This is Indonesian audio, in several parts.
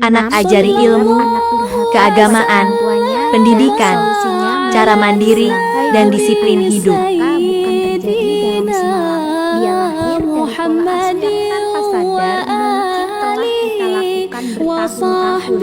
Anak ajari ilmu, keagamaan, pendidikan, cara mandiri, dan disiplin hidup. Bukan terjadi dalam semalam. Dia lahir dari pola asuh yang tanpa sadar mungkin telah kita lakukan bertahun-tahun.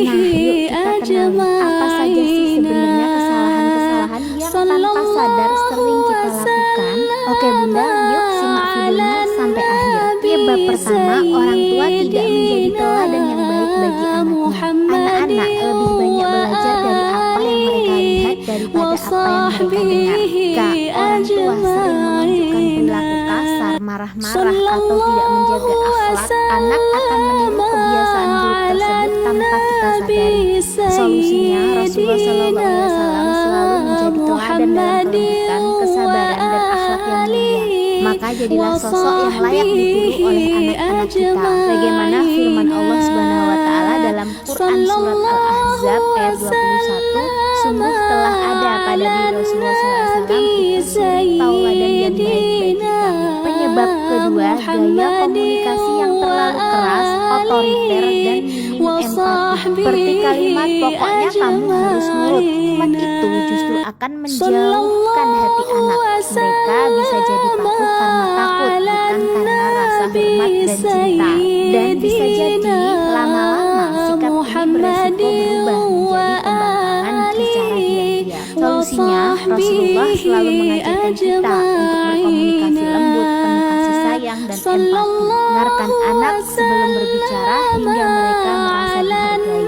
Nah, yuk kita kenali apa saja sih sebenarnya kesalahan-kesalahan yang tanpa sadar sering kita lakukan. Oke Bunda, yuk simak videonya sampai akhir. Penyebab pertama, orang tua tidak menjadi teladan yang baik bagi anaknya. Anak-anak lebih banyak belajar dari apa yang mereka lihat daripada apa yang mereka dengar. Jika orang tua sering menunjukkan perilaku kasar, marah-marah, atau tidak menjaga akhlak, anak akan meniru kebiasaan buruk tersebut tanpa kita sadari. Solusinya, Rasulullah SAW selalu menjadi teladan dalam kelembutan, kesabaran, dan akhlak yang mulia. Maka jadilah sosok yang layak ditiru oleh anak-anak kita. Bagaimana firman Allah Subhanahu wa Ta'ala dalam Quran surat Al-Ahzab ayat 21, sungguh telah ada pada diri Rasulullah SAW itu suri tauladan yang baik bagi kami. Penyebab kedua, gaya komunikasi yang terlalu keras, otoriter, dan minim empati. Seperti kalimat pokoknya kamu harus nurut, kalimat itu justru akan menjauhkan hati anak. Mereka bisa jadi patuh karena takut, bukan karena rasa hormat dan cinta. Dan bisa jadi lama-lama sikap ini beresiko berubah menjadi pembangkangan secara diam-diam. Solusinya, Rasulullah selalu mengajarkan kita untuk berkomunikasi lembut, penuh kasih sayang dan empati. Dengarkan anak sebelum berbicara hingga mereka merasa dihargai.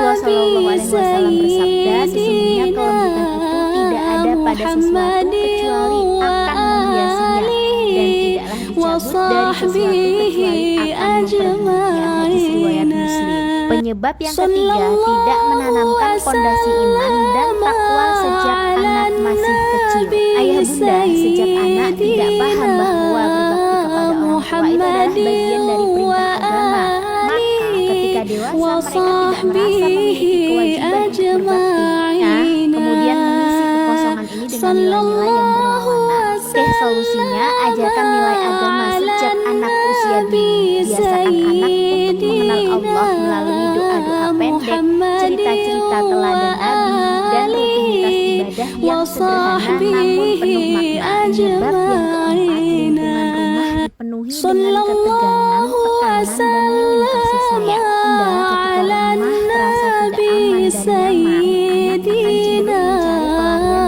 Rasulullah SAW bersabda, sesungguhnya kelembutan itu tidak ada pada sesuatu kecuali akan menghiasinya, dan tidaklah dicabut dari sesuatu kecuali akan memperbaikinya. Hadis riwayat Muslim. Penyebab yang ketiga, tidak menanamkan fondasi iman dan takwa sejak anak masih kecil. Ayah bunda sejak anak tidak paham bahwa berbakti kepada orang tua itu adalah bagian dari perintah agama. Maka ketika dewasa mereka tidak merasa memiliki kewajiban untuk berbakti. Nah, kemudian mengisi kekosongan ini dengan nilai-nilai yang berlawanan. Solusinya, ajarkan nilai agama sejak anak usia dini. Biasakan anak untuk mengenal Allah melalui doa-doa pendek, cerita-cerita teladan Nabi, dan rutinitas ibadah yang sederhana namun penuh makna. Penyebab yang keempat, lingkungan rumah dipenuhi dengan ketegangan, tekanan, dan minim kasih sayang. Bunda, ketika rumah terasa tidak aman dan nyaman, anak akan cenderung mencari pelarian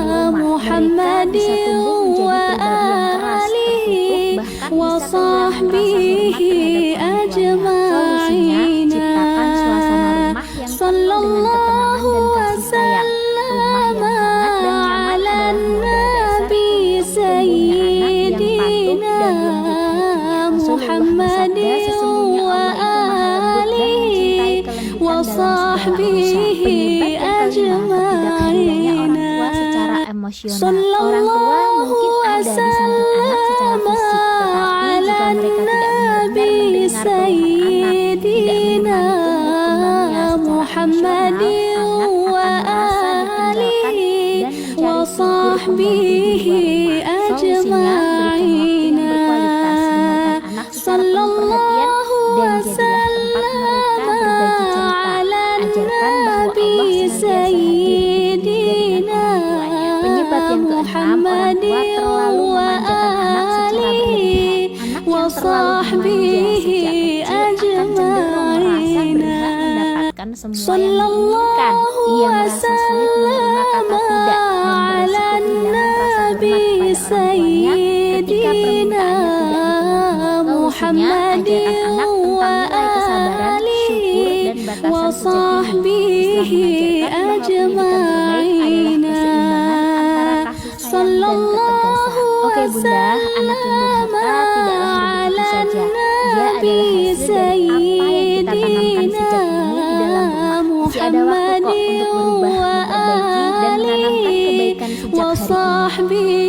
di rumah. Mereka bisa tumbuh menjadi pribadi yang keras, tertutup, bahkan bisa kehilangan rasa hormat terhadap orang tuanya. Solusinya, ciptakan suasana rumah yang penuh dengan ketenangan dan kasih sayang. Rumah yang hangat dan nyaman adalah modal dasar untuk tumbuhnya anak yang patuh dan lembut hatinya. Rasulullah bersabda, sesungguhnya Allah itu maha lembut dan mencintai kelembutan dalam segala urusan. Penyebab yang kelima, ketidakhadiranya orang tua secara emosional. Orang tua mungkin ada di samping anak secara fisik, tetapi jika mereka tidak benar-benar mendengar keluhan anak, tidak menemani tumbuh kembangnya secara emosional, anak akan merasa ditinggalkan dan mencari figur pengganti di luar rumah. Solusinya, berikan waktu yang berkualitas, dengarkan anak secara penuh perhatian, dan jadilah tempat mereka berbagi cerita. Ajarkan bahwa Allah senantiasa hadir dengan orang tuanya. Penyebab yang keenam, orang tua terlalu memanjakan anak secara berlebihan. Anak yang terlalu dimanja sejak kecil akan cenderung merasa berhak mendapatkan semua yang diinginkan. Ia merasa sulit menerima kata tidak dan beresiko kehilangan rasa hormat kepada orang tuanya ketika permintaannya tidak dipenuhi. Solusinya, ajarkan anak tentang nilai kesabaran, syukur, dan batasan sejak dini. Islam mengajarkan bahwa pendidikan terbaik adalah keseimbangan antara kasih sayang dan ketegasan. Oke bunda, anak yang durhaka tidak lahir begitu saja. Dia adalah hasil dari apa yang kita tanamkan sejak dini di dalam rumah. Masih ada waktu kok untuk berubah, memperbaiki, dan menanamkan kebaikan sejak hari ini.